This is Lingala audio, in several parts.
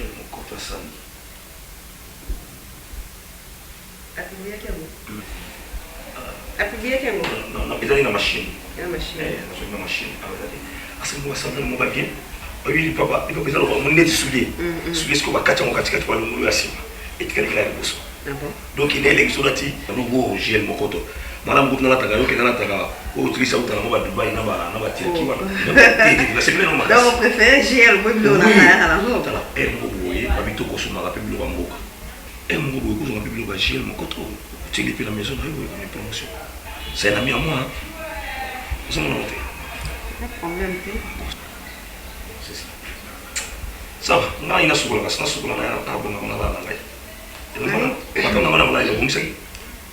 J'ai mon compte à Sani. Appuyer quel mot? Appuyer quel mot? Non, il est dans la machine. La machine. Dans la machine. Parce que moi, ça me va bien. Oui, papa, il faut que mon nez soulier. Soulier ce qu'on va catcher, on va catcher pour le mourir à Sima. Et tu connais la bourse. Donc, il est l'exorati. Le gros gel, mon coton. Madame Goupna Taga, qui est dans la Taga, au Trissa, au Tanama, Dubaï, Nava, Tirki. C'est bien normal. Donc, on préfère gel, oui, le et mon habito consommer la public en boca. Et mon goût, on a publié le gel, mon coton. Tu l'as la maison, une promotion. C'est un ami à moi. C'est mon nom. Problème, c'est ça. Ça va, on a une soukola, c'est une soukola, on a un bon moment là. Et maintenant, on a un bon message.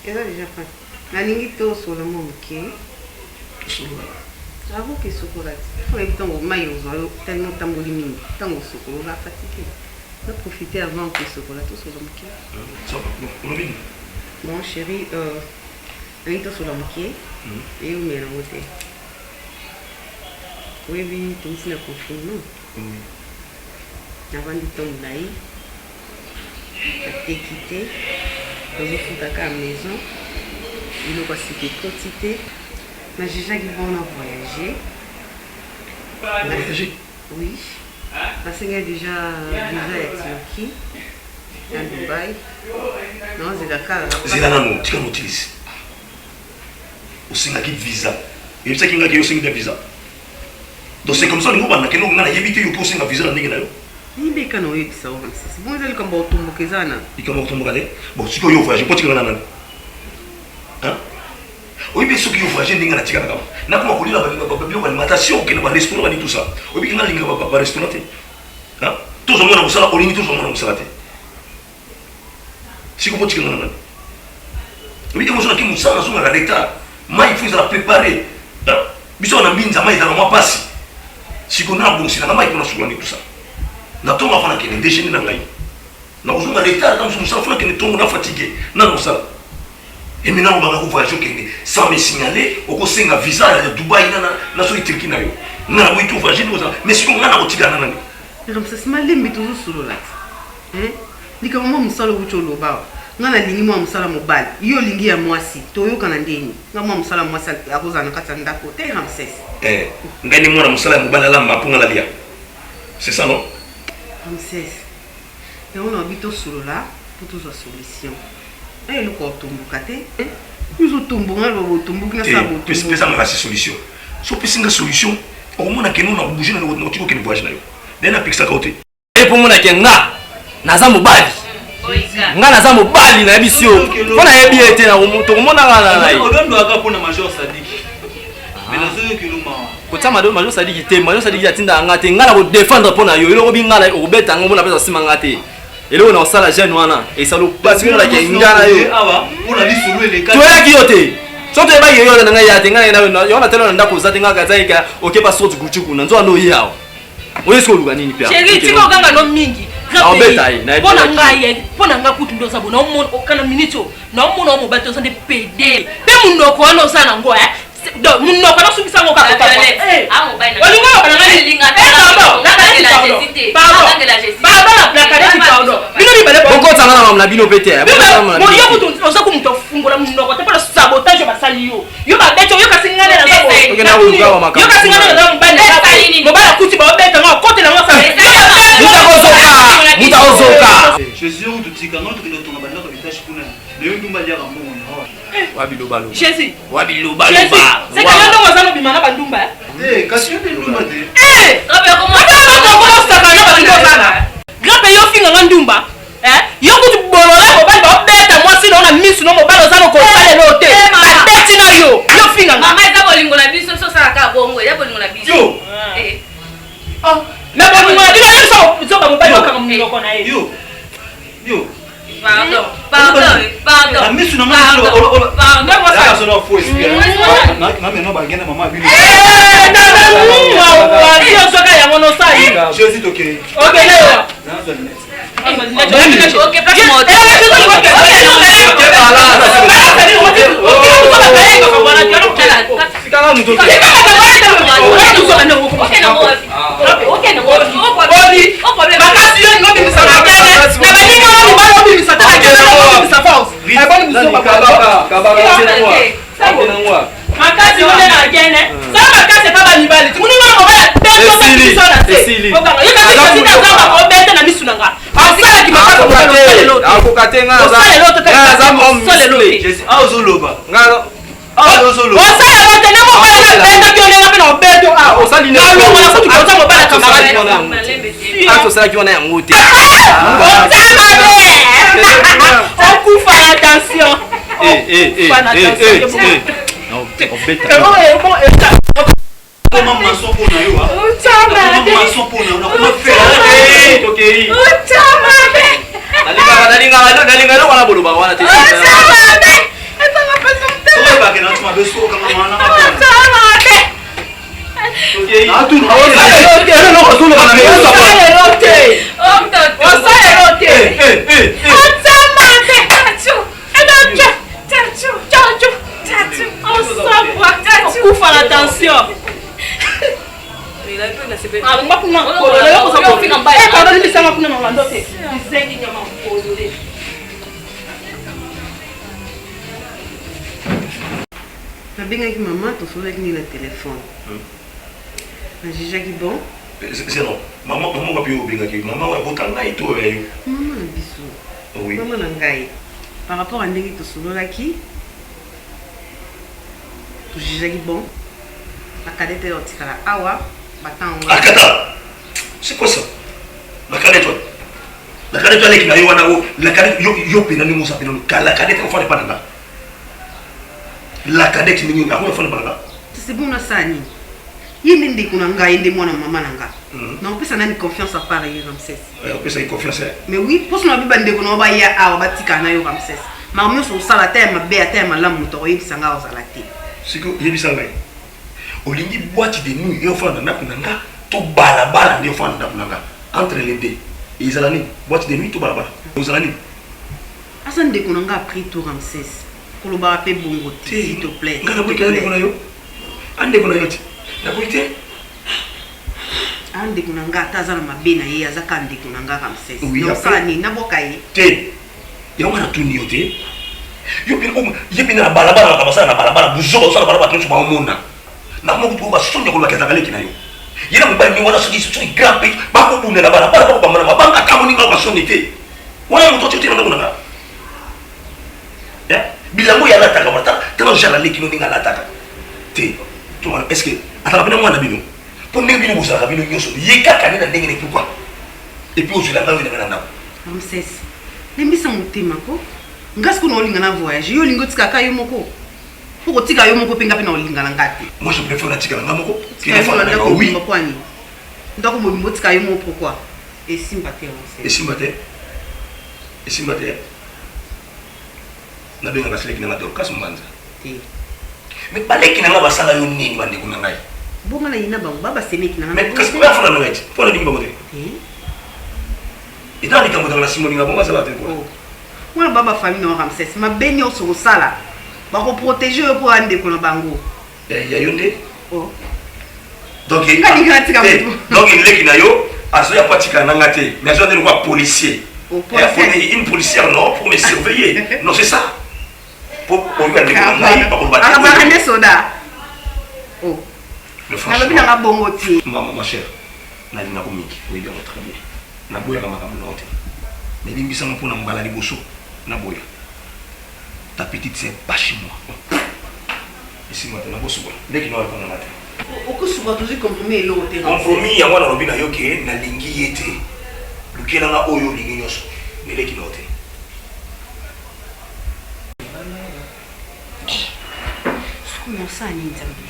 Et là, déjà pas. La ligne est sur le monde qui est. J'avoue que c'est chocolat. Il faut éviter au maillot, tellement tambourine, tant au chocolat, fatigué. On va profiter avant que le chocolat tout sur le moquet. Ça va, on a bien. Mon chéri, on est sur le moquet et on met la montée. Oui, oui, tout le monde est confinement. Avant de tomber là, tu es quitté, dans une foule à la maison, il a passé quantité. Mais j'ai déjà dit qu'on a voyagé. Voyager? Oui. Parce qu'il y a déjà à Turquie, à Dubaï. Non, c'est Dakar. C'est là, non, tu peux utiliser. Au Sénégal, visa. Et tu sais qu'il y a un visa. Donc c'est comme ça que nous avons évité de poser un visa dans les gens. Il y a un visa. C'est bon, il y a un visa. Il y a un visa. Bon, si tu veux voyager, pourquoi tu vas là? Hein? Oui, mais ceux qui ont voyagé, ils ont dit que nous avons dit que l'alimentation, que nous avons restaurant et tout ça. Oui, mais nous avons dit que nous avons restaurant. Tous les gens ont salé, tous les gens ont salé. Si vous voulez que nous avons dit. Oui, mais nous avons dit que nous avons dit que nous avons dit que nous avons préparé. Nous avons dit que nous avons dit que nous avons passé. Si vous avez dit que nous avons dit que nous avons dit tout ça. Nous avons dit que nous avons déjeuné dans la vie. Nous avons dit que nous avons dit fatigué. Nous avons dit et maintenant, on va voyager sans me signaler, on va un visa à Dubaï, on va Turquie. On va voyager, mais si on a un petit gars, c'est mal, mais toujours sur le lac. Ni kama mwa musala wucholo ba ngana lingi mwa musala mobali iyo lingi ya mwasi toyo kana ndeni ngama musala mwasi akoza na kata ndako te Ramses ngani mwana musala mobali la mapunga la lia c'est ça non Ramses et on a habité sur là pour toute solution et le corps tombe kate nous tombe ngalo tombe na sabo pesa ngala solution so pesa ngala solution au mona ke nous na bouger na otiko ke voyage na yo dena pixta côté et pour mona ke nga naza mobali nga naza mobali na yebisio pona yebi ete na to mona nga na odondo aka pona major Sadiki mais nazo kiluma kota major Sadiki te major Sadiki atinda nga te nga na ko défendre pona yo eloko bi nga na obeta ngo mona pesa sima nga te eloko na osala jeune wana et ça lo parce que la ke nga na yo awa pona lisulu ele ka to ya ki yote soto eba yo na nga ya te nga na yo na telo na ndako za te nga ka zaika okepa sorti guchuku na nzo ano yao oyesko luga nini pia chéri tiko ganga no mingi pona nga kutu ndo sabo na omona okana minito na omona o mobato sande PD be munoko wana sana ngo do munoko na subisa ngo ka olinga ba na linga pardon la cadette pardon bino ni bale boko tsanga na bino pete mo yo kutu osa ku mto fungola munoko te pala sabotage basali yo ba beto yo kasingana na sabo yo kasingana na mbande mo ba kuti ba beta ngo kote na ngo Mutaozoka. Jésus ou tutika non tukilo tonga banda ko bitashi kuna. Leo ndumba lia kambo ngo. Wabilobalo. Jésus. Wabilobalo. C'est que ndo wazano bimana bandumba. Kasi yo ndumba te. Rabe comment ça kana bandumba sana. Grape yo finga ngandumba. Yo kutu bolola ko banda beta moi si na misu no mobalo zano ko sale lote. Ba beti na yo. Yo finga. Mama eza bolingo na biso so sala ka bongo, eza bolingo na biso. Yo. Mais bon, moi, dis-le, ça va me parler comme nous connaissons. Yo. Pardon. La mise sur la main. Pardon. Ça sonne faux esprit. Na mais non ba gena maman bi. Yo soka ya mono sai. Jésus OK. OK là. OK, pas moi. Sikanga mtoto. okende problème makasi yo ngo bimisa na kene na baninga ngo balo bimisa ta kene ngo bimisa force ay boni biso ba makasi yo na kene sa makasi pa ba nibali tu muninga ngo bala teto ba biso na se okanga yo kasi na zamba ko bete na misu nanga asala ki makasi ko lelo akokatenga za azoloba ngalo azoloba osala lote na mo bala bete ki olenga pe na beto a osali ne ko na ko ko mo bala kamara ato sala ki wana yango te okufa na attention Comment maçon pour na yo ah? Comment maçon pour na yo? Comment faire? Tokei. Dalinga lo wana boloba wana te. Toi ba ke na tuma beso kama mwana na. Tokei. Ah tu no. No ko na okufa na attention lisanga kuna na lando te izengi nyama mpozole nabengaki mama tosolaki nini na telefone najijaki bon c'est non maman wapi obengaki maman wa botanga ito yayo mama na biso oui mama na ngai par rapport à ndenge tosololaki tojijaki bon bakadete otikala awa batango akata c'est quoi ça la cadette avec na yo wana la cadette yo pena ni musa pena la cadette on fait pas là la cadette ni ngi ako fait pas là c'est bon na sani yindi ndi kuna ngai ndi mwana mama nanga na opesa nani confiance à part hier Ramsès opesa confiance mais oui pour na biba ndeko no ba ya awa batika na yo Ramsès ma myo so sala tema be tema lamu to yebisanga ozala te siko yebisanga olingi boîte de nuit yo fanda na kunanga to balabala ndio fanda na kunanga entre les deux izalani boîte de nuit to balabala ozalani asa ndeko nanga a pris tout Ramsès koloba pe bongo s'il te plaît ngana ko kende ko na yo ande ko na yo ti na ko ite ande ko nanga tazana mabena ye azaka ndeko nanga Ramsès oui ça ni na bokaye te yo ngana tuni yo te yo bin na balabala ka basana na balabala buzo basana balabala to ba mona na mo ko ba sonya ko ba keza kale kinayo yena mo ba ni wala so so grand pe ba ko bunela balabala ba ko ba mona ba ka mo ni ba sonya te wala mo to te na ngona ya bilango ya la taka bata tano jala lekino ninga la taka te to est-ce que atala bina mwana bino pour ne bino bosala bino nyoso yeka kanina ndenge ne pourquoi et puis aussi la ngawe na na Ramsès lembisa motema ko ngasi ko no linga na voyage yo lingo tika ka yo moko pour tika yo moko penga pe na linga na ngati moi je préfère la tika na moko qui na fala na oui kwani ndako mo bimbo tika yo moko pourquoi et sympathie Ramsès et sympathie na benga ngaseleki na ngato kaso mbanza mais baleki na ngaba sala yo nini bande kuna ngai bonga na ina bango baba semeki na ngaba mais kaso ba fala na ngati pona ndimba mote et dans les camps dans la simoni ngaba bonga sala te ko wana baba famille na Ramsès mabeni oso sala ba ko protéger yo pour ande ko na bango ya yonde oh donc donc il leki na yo aso ya patika na ngate mais aso de quoi policier une policière non pour me surveiller non c'est ça pour regarder comment il pas pour battre ande soda oh le français na bongo ti ma chère na lina ko mingi oui bien très bien na boya kama kama note mais bimbisa na pona mbala liboso na boya ta petite c'est pas chez moi ici maintenant bosso dès qu'il va répondre na tête okusuba tuzi compromis lo te compromis ya mwana robina yoke na lingi yete lukela nga oyo lingi nyoso neleki note Comment ça ni nzambe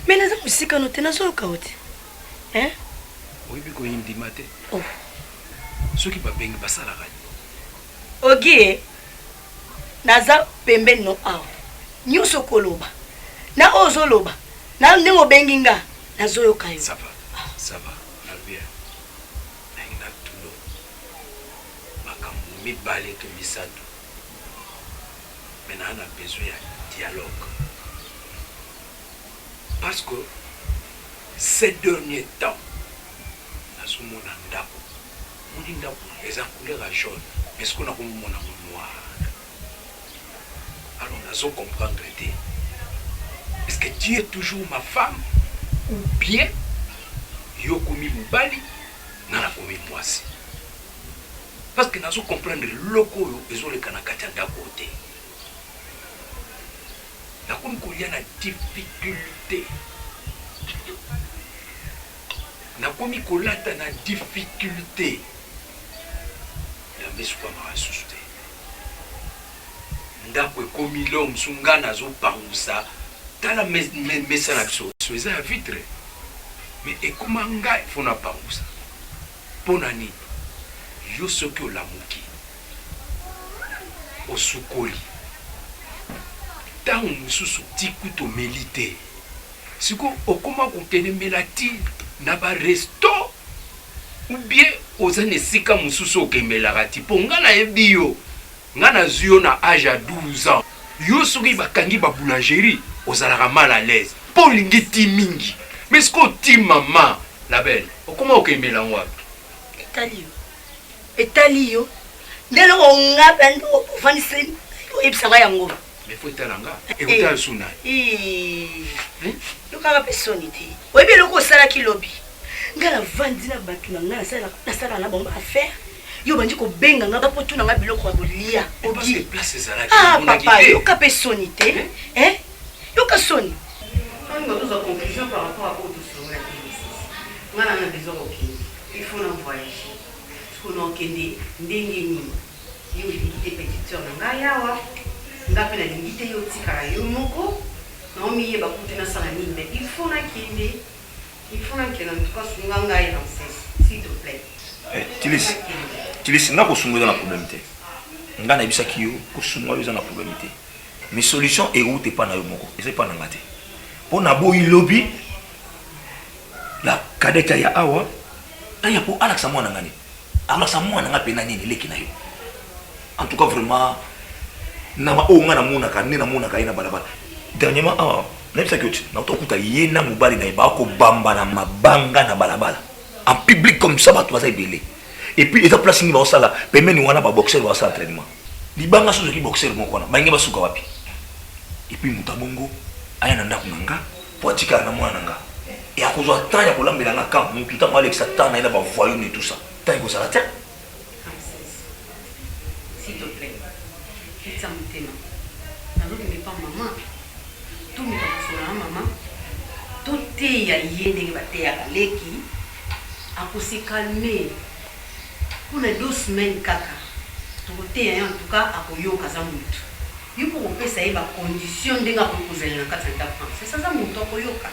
Mais nazo bisika no te nazo ka ote. Hein? oyebi koyindima te soki babengi basalaka ogie naza pembeni no awa nyonso koloba na ozoloba na ndenge obengi nga nazoyoka yo ça va nalobi nangi na tulo makambo mibale to misato me naa na besoin ya dialogue parce que ces derniers temps nazomona ndako moni ndako eza couleur ya jaune mais ce qu'on a komona noir alors nazo comprendre te est-ce que tu es toujours ma femme ou bien yo komi mobali nga na komi mwasi parce que nazo comprendre loko oyo ezoleka na kati ya ndako te nakomi kolia na difficulté nakomi kolata na difficulté ya mesukama lisusu te ndako ekomi lo mosu nga nazopangusa tala mesa na biso eza ya vitre mais ekoma ngai fo napangusa mpo na nini yo soki olamuki osukoli ntango mosusu tikutu omeli te siko okoma kokende mela ti na baresto ou bien oza na esika mosusu okemelaka ti mpo nga nayebi yo nga nazwi yo na age ya 12 ans yo soki bakangi baboulangerie ozalaka mal à l'aise mpo olingi ti mingi mais siko oti mama la belle okoma okemela wapi etali yo nde loko nga bandi ofandise oyebisanga yango mais fo etala nga ekotala suna yo kaka mpe soni te oyebi eloko osalaki lobi nga navandi na bato na nga nasalaka na bango affaire yo bandi kobenga nga bapotuna nga biloko ya kolia papa yoka mpe soni te yoka soni conclusion par rapport à autre chose. On a besoin il faut l'envoyer. Parce qu'on a des ndengeni. Yo limité petite sœur na yawa. Ngapi na limité yo tikala yo moko. Na omiye ba kutena sala nini mais il faut na kende. Il faut na kende en tout cas sunganga ya s'il te plaît. Tilis nga ko sungoza na problème te. Nga na bisa kiyo ko sungoza na problème te. Mais solution est où t'es pas na yo moko. Et c'est pas na ngate. Pour nabo ilobi la kadeta ya awa tanya po alaksa mwana ngani alaksa mwana nga pena nini leki na yo en tout cas vraiment na ma onga na muna ka nina muna ka ina balabala dernièrement awa na bisa kyoti na tokuta yena mobali na ba ko bamba na mabanga na balabala en public comme ça ba toza ibele et puis eza place ni ba osala pemeni wana ba boxer ba osala entraînement libanga sozo ki boxer moko na bangi basuka wapi et puis mutabongo aya na ndako nanga po atika na mwana nanga et à cause de temps ya kolambela na camp mon tout temps Alex Satan na ba voyou et tout ça tant que ça la tête s'il te plaît ça me téma nazo que pas maman tout me pas sur la maman tout est ya yende ba te ya leki a pour se calmer pour les 2 semaines kaka tout est en tout cas a koyoka za mutu il faut que ça ait ba condition ndenga proposer na kati ya France c'est ça za mutu koyoka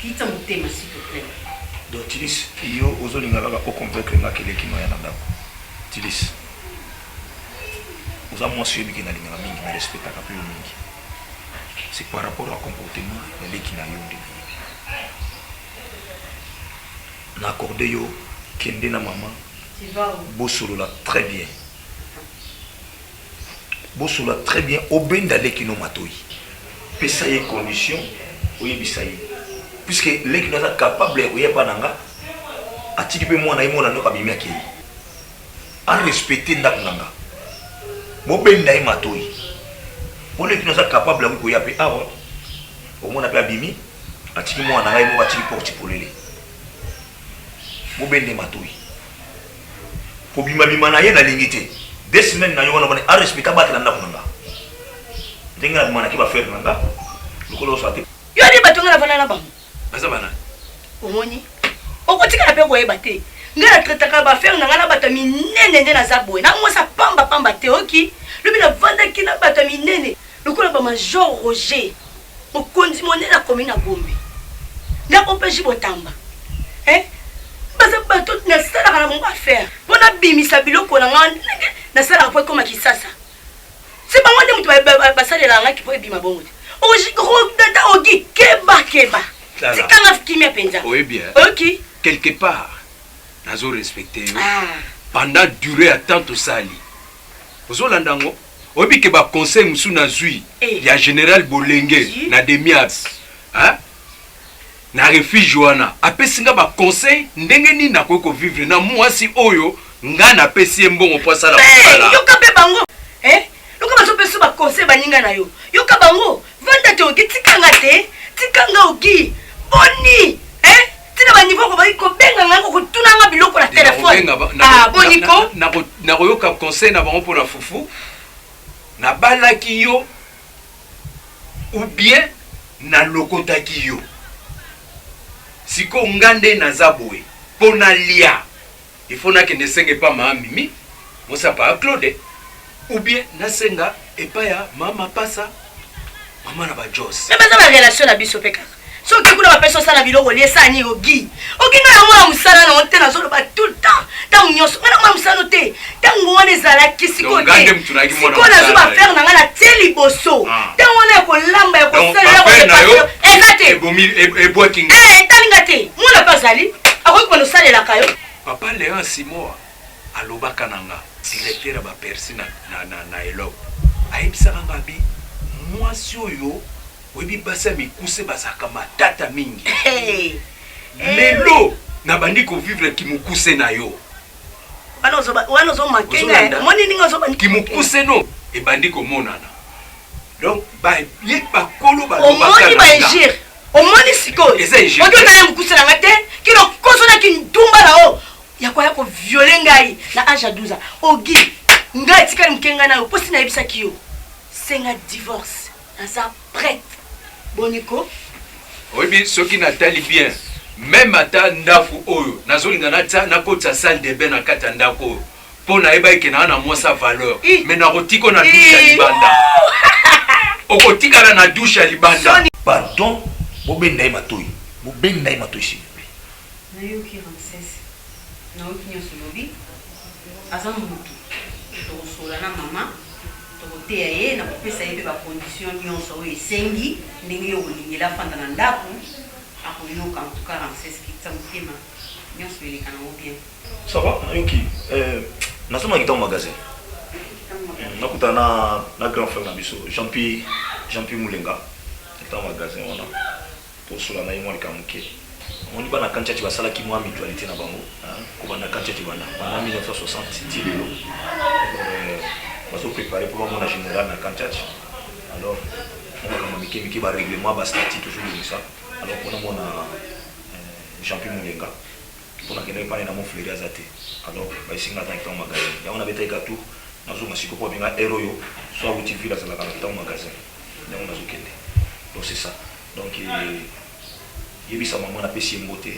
quitte mon thème s'il te plaît donc Tilis yo ozolinga kaka ko convaincre nga keleki no ya ndako Tilis oza moi sur biki na linga mingi na respecta ka plus mingi c'est par rapport au comportement de leki na yo ndeko na accordé yo kende na maman bosolola très bien bosolola très bien obenda leki no matoi pesa ye condition oyebisa ye puisque leki no capable oyeba nanga atiki pe mwana ye mwana ndoka bimi akei a respecter ndako nanga bobenda ye matoi po leki no capable koya pe awa omona pe abimi atiki mwana ngai mo atiki porte polele bobende matoi po bima bima na ye na lingite 2 semaines na yo wana bone a respecter ba na ndako nanga ndenga bima ki ba faire nanga lokolo sa te yo ali batonga na vana na bango baza bana omoni okotika na pe koyeba te nga na tretaka ba faire nanga na bato minene nde na zabwe na mo sa pamba te oki lobi na vanda ki na bato minene lokolo ba major Roger okondi monene na commune na Gombe na opeji botamba baza bato nasalaka na bango affaire mpona bimisa biloko na nga nasalaka po ekoma kisasa se bango nde moto basalelaka ngaki po ebima bongo te data ogi keba tikanga kimia mpenza bien oki quelque part nazo respecté pendant durée ya temps tosali ozolanda ngo oyebi ke baconseil mosusu nazwi ya général bolenge na demias na refuge wana apesi nga baconseil ndenge nini nakoki kovivre na mwasi oyo nga napesi ye mbongo po asala kosala yoka mpe bango yoka bazopesa baconseil baninga na yo yoka bango vanda te oki tikanga te tikanga oki boni tina baniveau kobai kobenga nga kotunanga biloko na telefone boniko nakoyoka conseil na bango mpona fufu nabalaki yo ou bien nalokotaki yo siko nga nde naza boye mpo nalia ifo nakende senga epa maa mimi mosapa ya claude ou bien nasenga epa ya mama pasa mama na bajos me baza barelation na biso mpe kaka soki kuna bapesa osala biloko liesani ogi nga yango na mosala nango te nazoloba tout le temps ntango nyonso nga nango na mosala te ntango wana ezalaki siko te siko nazo bafere na nga na tie liboso ntango wana ya kolamba ya kosalela eza te ebwaki etalinga te mona mpe azali akoki kona osalelaka yo papa Léon Simoa alobaka na nga directeur ya bapersi na eloko ayebisaka nga bi mwasi oyo oyebi basi ya mikuse bazalaka matata mingi lelo nabandi kovivre kimokuse na yo wana ozomakenga moni ninga ozobandi kimokuse no ebandi komonana donc bakolo omoni baegire omoni sikoyo okotala mokuse na nga te kino kosonaki ntumba na o yakoya koviole ngai na age ya 12 ans ogi ngai etikali mokenga na yo mposi nayebisaki yo senga divorce naza prête boniko oyebi soki natali bien même ata ndaku oyo nazolinga nakotisa salle de bain na kati ya ndako oyo mpo nayeba ekena na mwasa valeur mais nakotiko na dushe ya libanda okotikala na dushe ya libanda pardon bobenga ye matoi s'il vous plaît nayoki Ramsès nayoki nyonso lobi aza motu tokosola na mama tokoteya ye na kopesa ye mpe bacondition nyonso oyo esengi ndenge yo kolingela afanda na ndako akoyoka entuka Ramsès kitisa motema nyonso eleka nango bien ça va nayoki nasomaki ntango magasin nakutana na grand frère na biso Jean-Pierre Mulenga ntango magasin wana tosola na ye mwa lika moke omoni bana kantiati basalaki mwa mutualité na bango kobanda kantiati bana 1960 ti lelo bazoprépare mpo bamona général na kantiati alors makambo mike baréglement bastati toujours ça alors mpona mona Jean-Pierre Mulenga mpona kende epane na monfleri aza te alors baisinga ata ntango magasin yango nabetaki ka tour nazonga siko mpo abenga ere oyo so awuti ville azalaka na ntango magasin yango nazokende donc c'est ça donc yebisa mama napesi ye mbote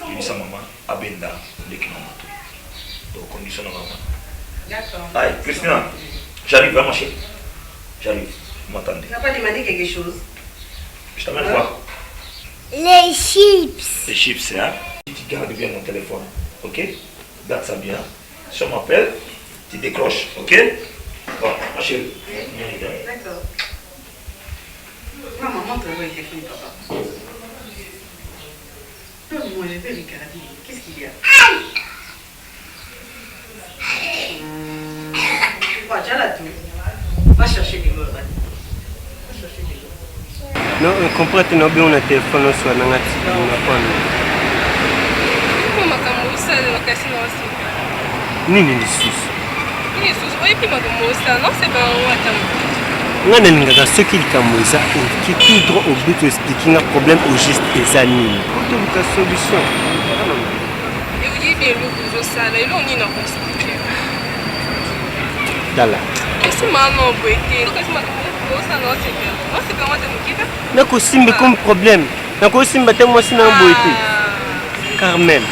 yebisa mama abenda ndeki na moto donc condition na mama d'accord aïe Christina j'arrive vraiment chérie j'arrive m'attendez tu n'as pas demandé quelque chose je t'amène quoi les chips hein tu gardes bien mon téléphone ok garde ça bien si on m'appelle tu décroches ok bon ma chérie d'accord maman montre le téléphone papa. Moi je vais regarder. Qu'est-ce qu'il y a? Déjà là tout. Va chercher des mots. Non, on comprend que nous avons un téléphone sur la nini lisusu nga nalingaka soki likambo eza oki tout droit au but oexplike nga problème au juste eza nini otoluka solution dala nakosimba comme problème nakosimba te mwasi na boye te Carmen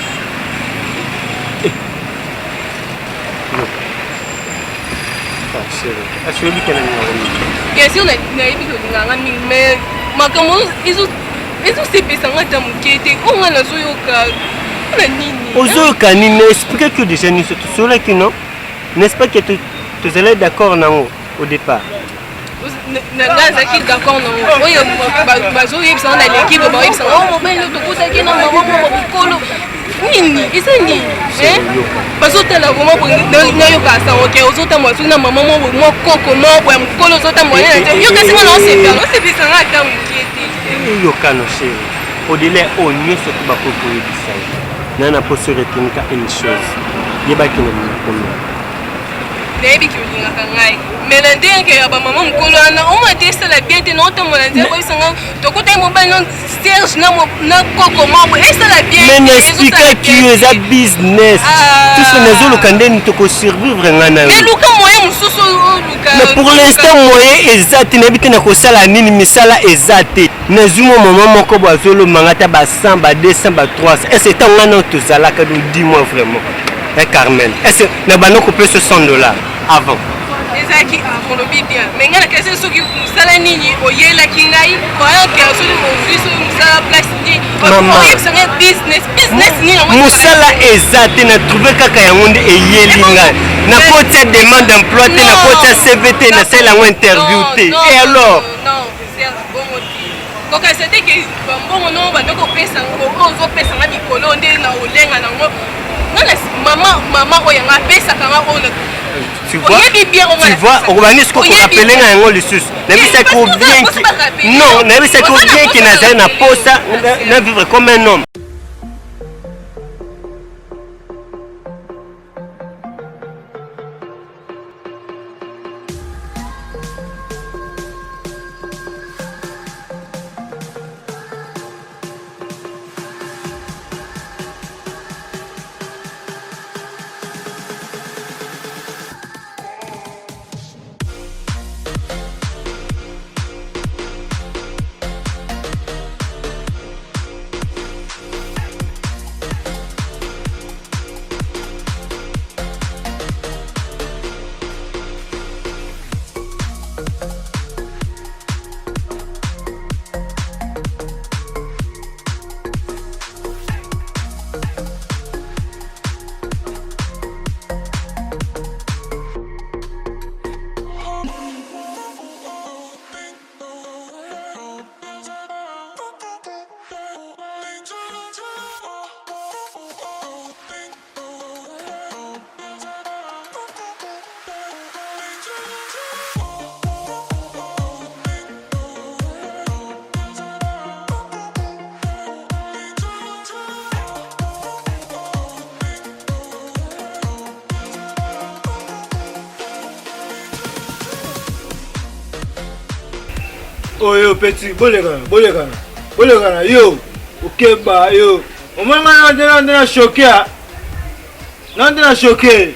bien sûr nayebi tolinganga mingi mais makambo ezosepesanga ta moke te o nga nazoyoka Ozo kanine explique que déjà nous sommes sur là que non. N'est-ce pas que tu allais d'accord non au départ? Nazaki d'accord non. Oyo bazo yebisa na l'équipe ba yebisa oh mobile to kusaki na maman mo bikolo. Nini isani eh bazo tela vraiment pour na yo ka sa OK ozo ta mo na maman mo koko mo bo mkolo ozo ta mo na yo kasi na se bisa na ka mkieti. Yo kano chéri. Au-delà on ne se peut pas pour yebisa. Nana pour se retenir une chose. Yeba ki na mkono. Baby qui vient à Kangai. Mais l'indien qui a maman mkolo ana on m'a dit ça la bien te non te mon indien ko isanga to ko te mobile non Serge na koko mo et ça la bien. Mais n'explique que ça business. Tout ce n'est pas le candé to ko survivre ngana. Mais luka moyen mususu luka. Mais pour l'instant moyen exact n'habite na ko sala nini misala exact. Na zumo maman moko bazolo mangata ba 100 ba 200 ba 300. Et c'est tant ngana to sala ka do dis-moi vraiment. Et Carmen, est-ce que nous avons coupé ce $100 avant? Ezaki avant le bien. Mais ngana kese soki musala nini oyela kingai croyant que soki moziso musala place ni c'est business ni musala exact na trouver kaka yango eyelinga na côté demande d'emploi te na côté CVT na sala ngo interview te. Et alors non c'est bon moti. Koka c'était que bon non ba ndoko pesa ngo ozo pesa ngani kolo nde na olenga nango. Maman oyanga pesa kanga ona. Tu vois, on va dire ce qu'on appelle un lissus. C'est qu'on bien qui non, c'est qu'on bien qui n'a pas ça, n'a vivre comme un homme. Oh yo petit, bolekana, yo, okeba yo. Au moins on est choqué. Non, on est choqué.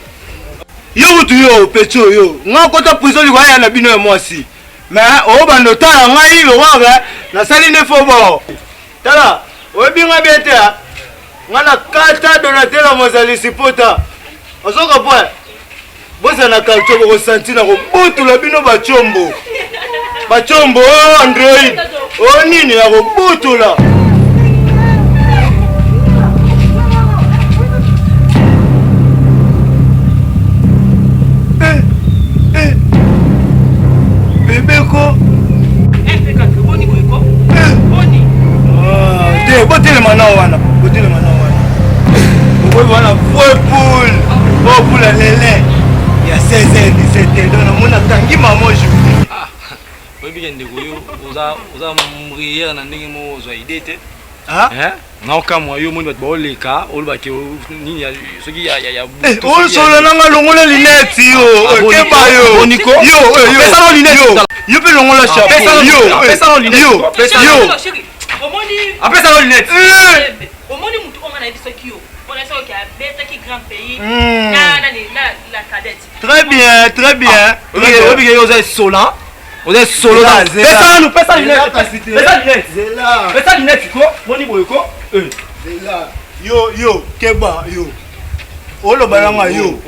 Yo yo petit yo. Nga kota prison li waya na bino moi si. Mais o bando tala ngai lo wa na sali ne fo bo. Tala, o binga bete a. Nga na kata donatela mozali sipota. Osoka poa. Boza na kalcho ko sentir na ko butu la bino ba chombo. Bachombo Android nini ya kubutula bebeko botelema na wana okoyebana voipul opula lele ya 16h17 donc namona tangi mamo journée. Bien de goyo oza mrière na ndenge mo zo idée te na okamwa yo moni bato baoleka oloba ke nini ya soki ya o solo nanga longola linette yo keba yo boniko pesa no linette yo pe longola chapeau pesa no linette yo omoni apesa no linette omoni mutu onga na biso ki yo on a ça qui a bête qui grand pays la cadette très bien obi yo za sola. On est solo là. Pesa lunette ko boni boyko Zela yo keba yo olo balanga yo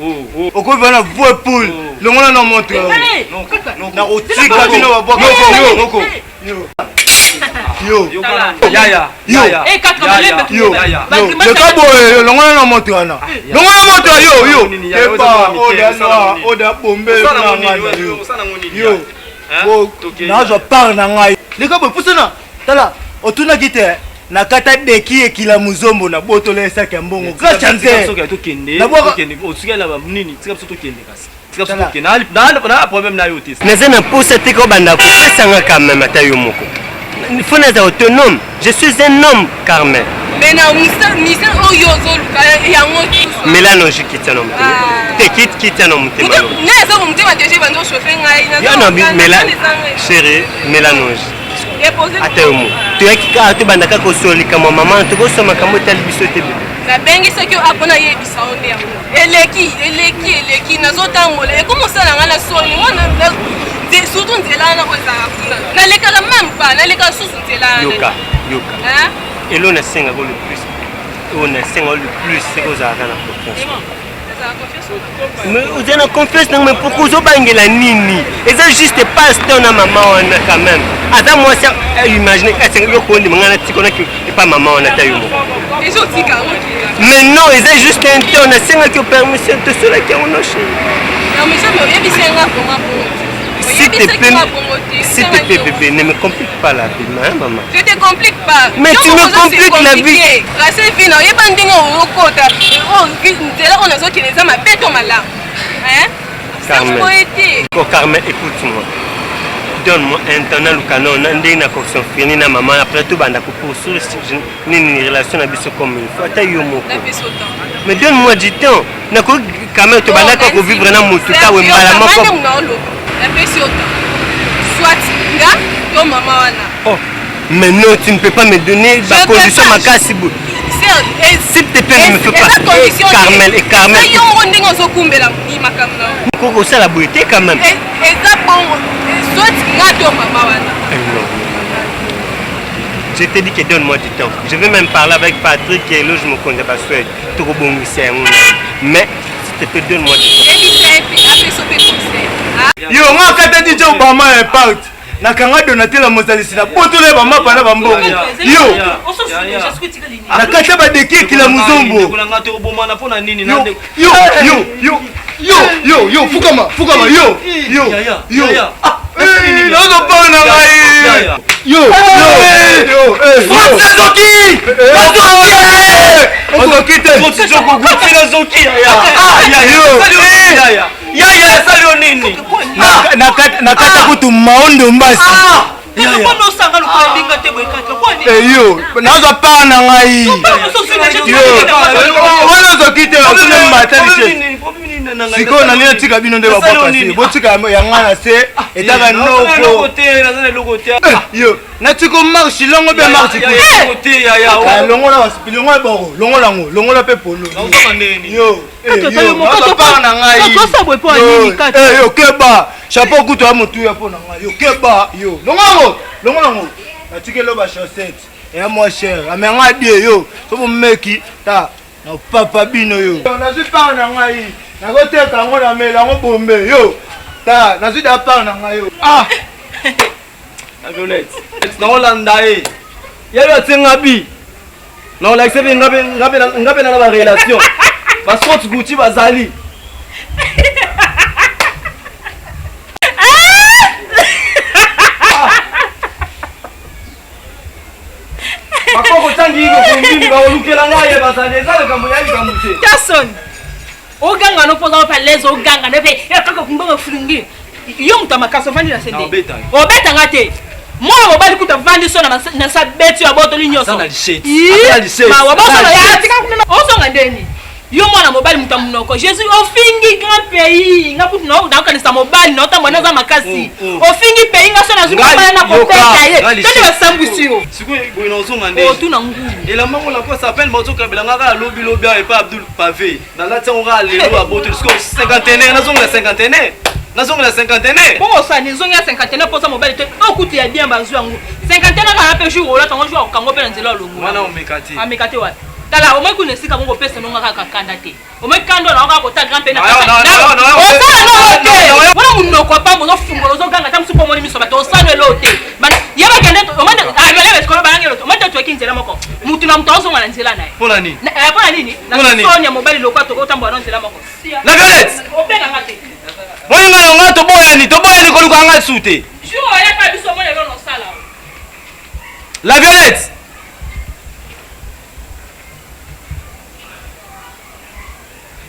oko bana voix poule longola na montre na otika bino ba boko yo Yo. Yaya. Yaya. Eh, kaka malembe. Yo. Le cabo longola na moto wana. Longola moto yo. Oda bombe. Yo. Yo. Nazo par na ngai. Le cabo pusana. Tala, otuna kite. Na kata deki ekila muzombo na botolo esaki ya mbongo. Grâce nze. Soka tokende. Tokende. Osuka la nini? Tika tokende kasi. Tika tokende. Na problème na yo te. Naza na posa te ko banda ko pesanga quand même ata yo moko. Il faut être autonome. Je suis un homme, Carmen. Mais non, Misa Oyozo, Yango. Mélano, je quitte un homme. Quitte un homme. Chérie, Mélano. Attends, tu es qui a été bandaka ko soli kama maman, tu go soma kama tali biso te bébé. Na bengi ce que apona yebisa onde. Eleki nazotambola. Et comment ça na soni? Moi na surtout nzela na kozala kuna. Na leka la même pas, na leka susu nzela. Yoka. Hein? Et l'on a 5 le plus. On a 5 le plus, c'est que ça a la confiance. Mais vous avez confiance, mais pourquoi vous avez la nini? Et ça juste pas ton maman quand même. Attends moi ça imaginez que c'est que on dit mangana tikona qui pas maman on a taillé. Mais non, c'est juste un temps on a 5 qui permission de cela qui on a chez. Non mais ça me vient bien comment. S'il te plaît, bébé, ne me complique pas la vie, hein, maman. Je te complique pas. Mais tu me compliques la vie. Racine fine, il y a pas de au côté. On a sorti les hommes à bête au malin. Hein? Carmen, écoute-moi. Donne-moi un temps au canon, on a une accordation finie, maman. Après tout, on a poursuivre une relation avec ce comme il faut. Mais donne-moi du temps. Quand même, tu vas vivre dans mon tout cas où soit là, ton maman. Oh, mais non, tu ne peux pas me donner la position ma casse. S'il te plaît, ne me fais pas. Carmel et Carmel. Pourquoi ça la beauté quand même? Je te dis que donne-moi du temps. Je vais même parler avec Patrick et là je me connais pas souhait. Trop bon c'est mais s'il te plaît donne-moi du temps. Yo, moi quand tu dis que maman est partie, na kanga donater la mozalisi na botole ba mapa na bambongo. Yo. Na kata ba deki kila muzombo. Yo, fukama, yo. Non, pas na ngai. Yo. Zoki! Zoki te. Yaya salio nini? Nakata kutu maondo mbasi. Yo, nazo pa na ngai. Yo. Wana zokite osune matali. Siko na lia tika bino nde babakasi. Botika ya ngana se etaka noko. Yo, na tiko marche longo be marche ko. Ya longo la wasipi longo boro, longo la pe polo. Yo. Yo keba chapeau kuto ya motu ya pona ngai yo keba yo longo natike lo ba chaussette et moi cher amenga die yo so meki ta na papa bino yo na suis pas na ngai na ko teka ngo na mela ngo bombe yo ta na suis da pa na ngai yo na Violette na Holanda yelo tsenga bi na la accepte ngabe na ba relation Basot Gucci bazali. Bakoko tangi ngo kumbini ba olukela ngaye bazali zale kambo yali kamute. Jason. Oganga no poza pa lezo oganga nepe yakako kumba fulingi. Yo mutamakaso vandi na sende. Obeta ngate. Moi mobali kuta vandi so na sa beti ya boto linyo so. Sana disheti. Sana disheti. Ma waboso ya tika kuna osonga ndeni. Yo mwana mobali mutamunoko Jésus ofingi grand pays ngakutu no nakanisa mobali na otamwana za makasi ofingi pays ngaso na zuka na kopeka ye tani basambusio siku boyina ozonga ndeni otuna ngulu ela mango la posa peine moto kabelanga ka lobi et pas Abdul Pavé dans la tionga lelo aboto jusqu'au 51 na zonga 51 na zonga la 51 bon ça ni zonga 51 posa mobali te okutu ya bien bazu yango 51 ka pe jour ola tango jour kango pe nzela longo wana omekati amekati wa tala o mweku nesika bongo pesa nonga kaka kanda te o mwekando na oka kota grand pena wala munoko pa mo no fungo zo ganga tamu supo moni miso bato osano elote bana yaba kende o mande a bele besko Pona nini? Pona nini? Pona nini? Sonia mobile lokwa to kotamba non zela moko. La Violette. Obenga ngate. Moninga nga to boya ni koluka nga sute. Jo ya ka biso mo lelo no sala. La Violette.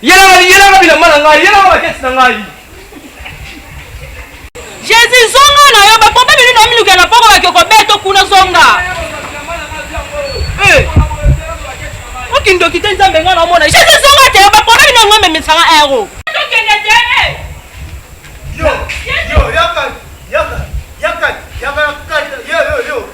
Yela bila mana ngai, yela ba kesi na ngai. Jésus zonga na yo ba papa bino na miluka na poko ba ko beto kuna zonga. Okindo kitenza mbenga na mona. Jésus zonga te ba papa bino ngombe misanga ero. Tokende te. Yo, yaka. Yo.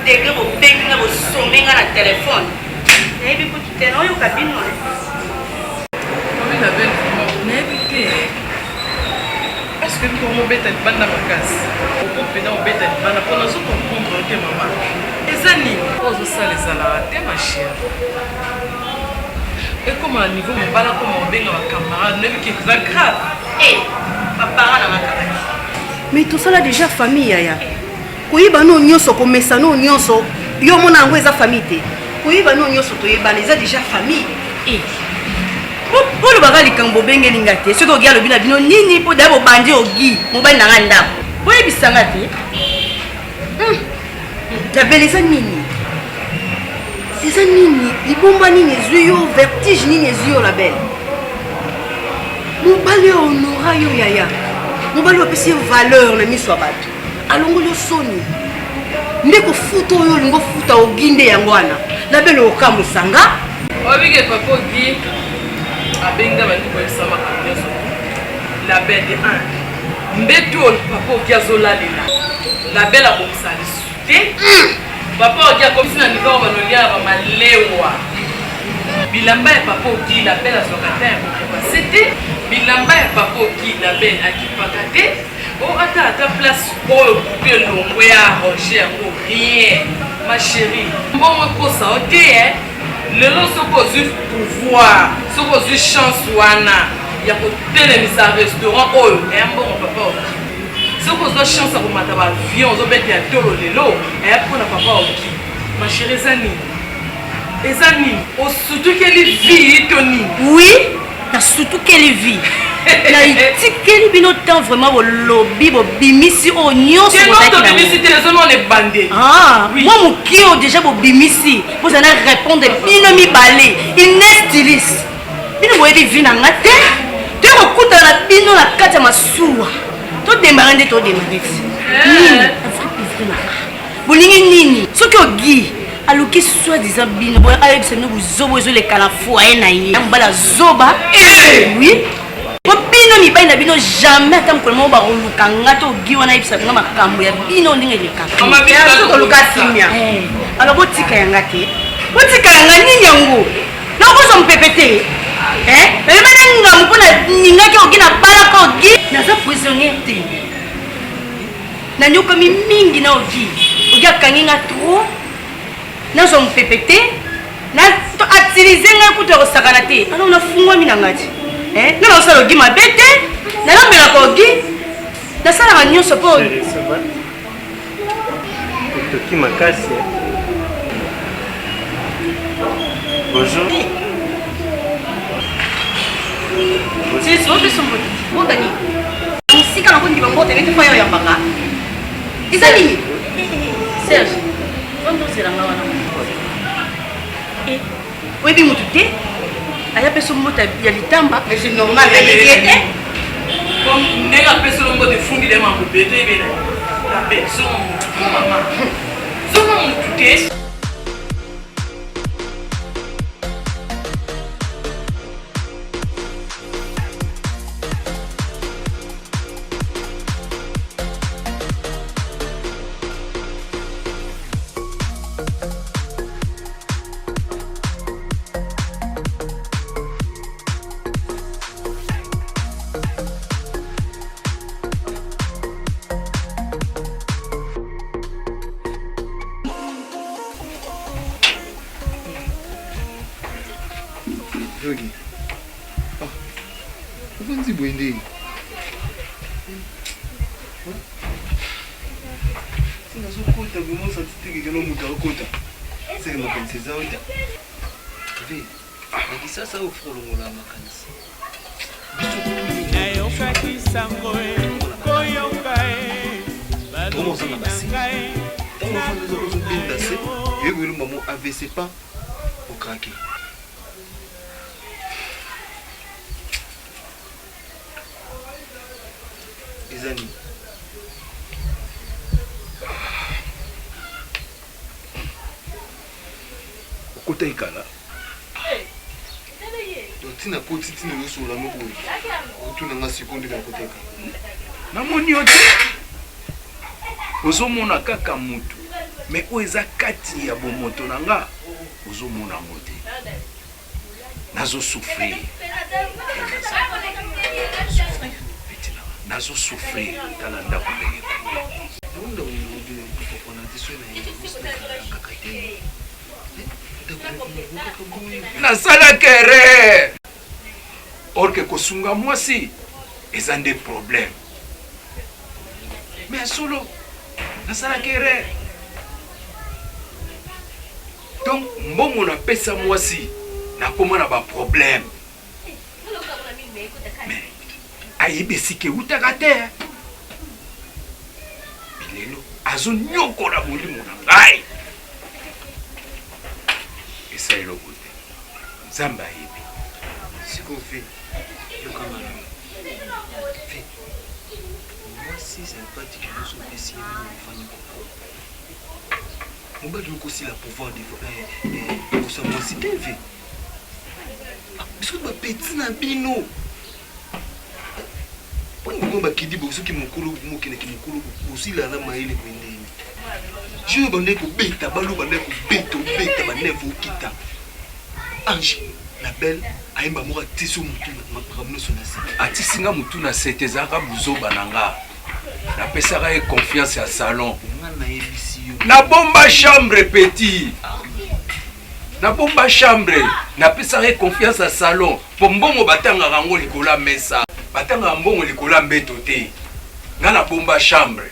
Dege bobengi na bosomenga na telefone nayebi kutu te naoyoka bino nayebi te parceke biko mobeta libanda makasi okopena obeta libanda mpona ozokomprendre te mama eza nini ozosala ezalaka te ma chere ekoma na niveau mobala koma obenga bacamarade nayebi ke eza grave bapara na makabaki mais tosala déjà famille yaya koyiba no nyonso komesa no nyonso yo mona yango eza famille te koyiba no nyonso toyebana eza déjà famille olobaka likambo obengelinga te soki ogi alobi na bino nini mpo daya bobandi ogi mobali nanga ndako boyebisanga te labele eza nini libomba nini ezwi yo vertige nini ezwi yo labele mobali oyo honora yo yaya mobali oyo apesi yo valeur na miso ya bato alongoli yo soni nde kofuta oyo olingo futa ogi nde yango wana labele okamwisanga obike papa ogi abenga bandi koyebisa makambo nyonso label de 1 mbeto papa ogi azolalela label abomisa lisu te papa ogi akomisi na niveau banolia bamalewa bilamba ya papa ogi label azwaka te ya kopepase te bilamba ya papa ogi label akipaka te o ata place oyo kupe elongo ya roger yango rien ma chérie mbongo ekosa o te lelo soki ozwi pouvoir soki ozwi chance wana ya kotelemisa restaurant oyo eya mbongo papa oki soki ozwa chance ya komata baavion ozobeta ya tolo lelo eya mpona papa oki ma chérie eza nini osutukeli vie to nini oui nasutukeli vie na itikeli bino temps vraiment bolobi bobimisi oyo nyonso mwa moki oyo déjà bobimisi bozala na répondre bino mibale inestilis bino boyebi vi na nga te toye kokutana na bino na kati ya masuwa todemare nde todemare ti nini bolingi nini soki ogi aluki soi-disant bino ayebisa bino bozoba ezoleka na foye na ye mobali azoba oui po bino mibali na bino jamais ata mokolo moko bakoluka nga to ogi wana ayebisa bino makambo ya bino ndenge elekakoluka simia alors botika yanga te botika yanga nini yango nakozwa mopepe te emene ngambo mpo ningaki ogi na balaka ogi naza prisonnière te nanyokami mingi na ogi akangi nga trop nazwa mopepe te atilize ngai kutu ya kosakana te alors nafungwami na nga te nga nakosala ogi mabe te nalambelaka ogi nasalaka nyonso mpo otoki makasi bonjour botani mosika nango ndima mbote neti fa yo yambaka eza nini serge ondozelanga wana oyebi motu te aya peso mbota ya litamba c'est normal te ndenge apesolo mbote efundile mambo beto ebela apeso mama zonga motu te Jogi. Ah. Ufanzi bwende. Sina sokota vraiment ça tiki que no muta okota. C'est ma princesse Oda. Ve. Ngi sasa ufulungola makanisa. Comment ça m'a passé? Dans le fond des autres bien dansé. Et oui le maman AVC pas au craquer. Les amis. Okota ikala. Tina koti tina yoso la moko. Otuna nga seconde ka koteka. Namoni ote. Ozomona kaka mutu. Mais oza kati ya bomoto nanga. Ozomona mote. Nazo souffrir. Nazo souffrir tala ndako ndenge. Nunda undu kupona tiswe na hiyo. Nasala kere. Or que kosunga mwasi eza nde problème. Mais solo nasala kere. Donc mbongo na pesa mwasi na koma na ba problème. Mais ayebisi ke utaka te. Lelo azo nyoko na molimo na ngai. Esa elo kote. Zamba yebi. Siko fait. Le camarade. Fait. Moi si c'est pas dit que nous sommes ici famille. On va donc aussi la pouvoir de pour ça moi si t'es fait. Parce que ma petit na bino. Pour nous ba kidi bosu ki mokolo mokene ki mokolo aussi la na maile ko ndeni. Je bande ko beta balu bande ko beta bande fo kita. Ange la belle aimba mora tiso mutu makamno sonasi. Atisinga mutu na sete zaka buzoba nanga. Na pesaka e confiance ya salon. Na bomba chambre petit. Na bomba chambre. Na pesaka e confiance ya salon. Pombongo batanga rango likola mesa. Batanga mbongo likola mbeto te. Nga na bomba chambre.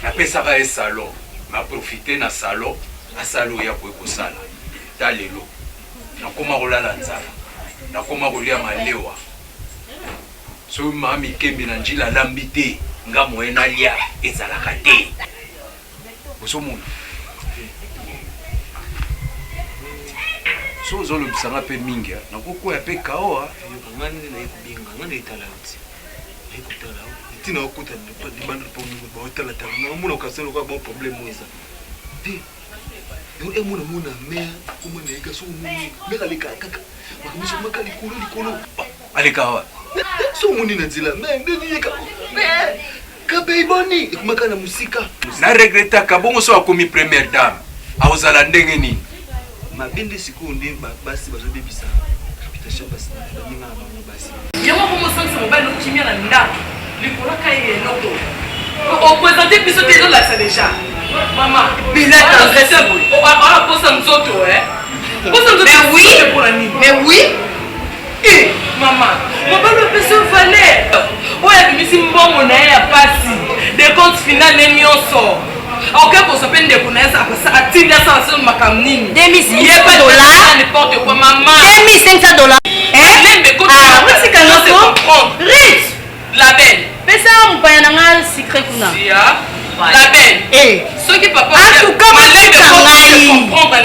Na pesaka e salon. Ma profiter na salon. Na salon ya ko sala. Ta lelo. Na koma kolala nzala. Na koma kolia malewa. So mami kembi na njila lambi te. Nga moena lia ezalaka te. Osomona. So zolo bisanga pe mingi na koko ya pe kaoa ngani na ikubinga ngani italauti. Ikutala. Tina okuta ndi bandu po mu ba hotela ta. Na muna ukaselo kwa bon problème weza. Ti. Yo muna mea umuna ika so muni. Meka likaka. Makumisho maka likolo. Alikawa. So muni na zila. Ndi yeka. Kabeiboni kumaka na musika. Na regreta kabongo so akomi première dame. Aozala ndenge nini? Mabende siku ndi basi bazobebisa. Kapita shamba sina ninga na basi. Yango ko mosansa mobile no kimia na ndako. Likolaka ye noko. O présenter biso te zo la ça déjà. Maman, bila tendresse. O va pas posa mzoto Posa mzoto. Mais oui. Mais oui. Eh, maman, mobile peso valeur. Oya bimisi mbongo na ya pasi. De compte final ne nyonso. Ok, pour se peine de connaître ça, à titre ça, c'est ma camine. $2500. N'importe quoi, maman. $2500. Ah, c'est quand on se comprend. Rich. La belle. Mais ça, on peut y en avoir un secret pour nous. La belle. Eh. Ce qui papa. Ah, tout comme ça. Comprendre.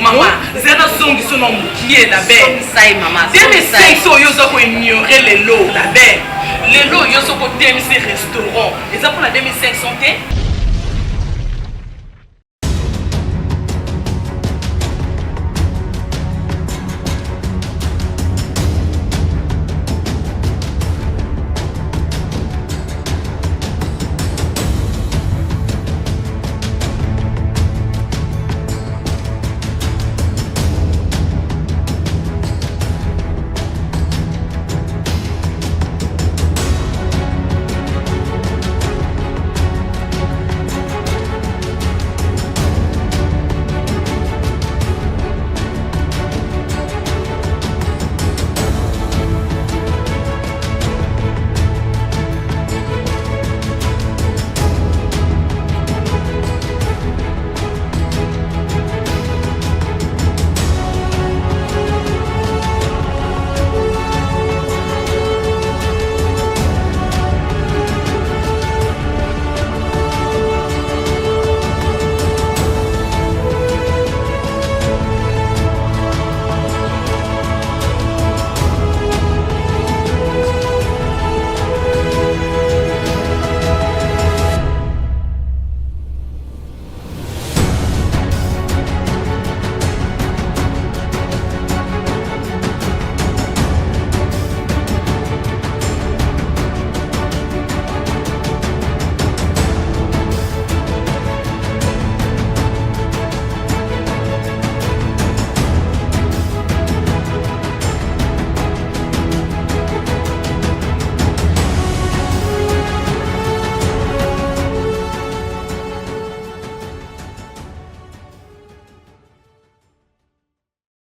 Maman, zéro songi son nom qui est la belle. Ça y maman. 2005 so yo so ko ignorer les lots la belle. Les lots yo so ko 2005 restaurant. Et ça pour la 2500 te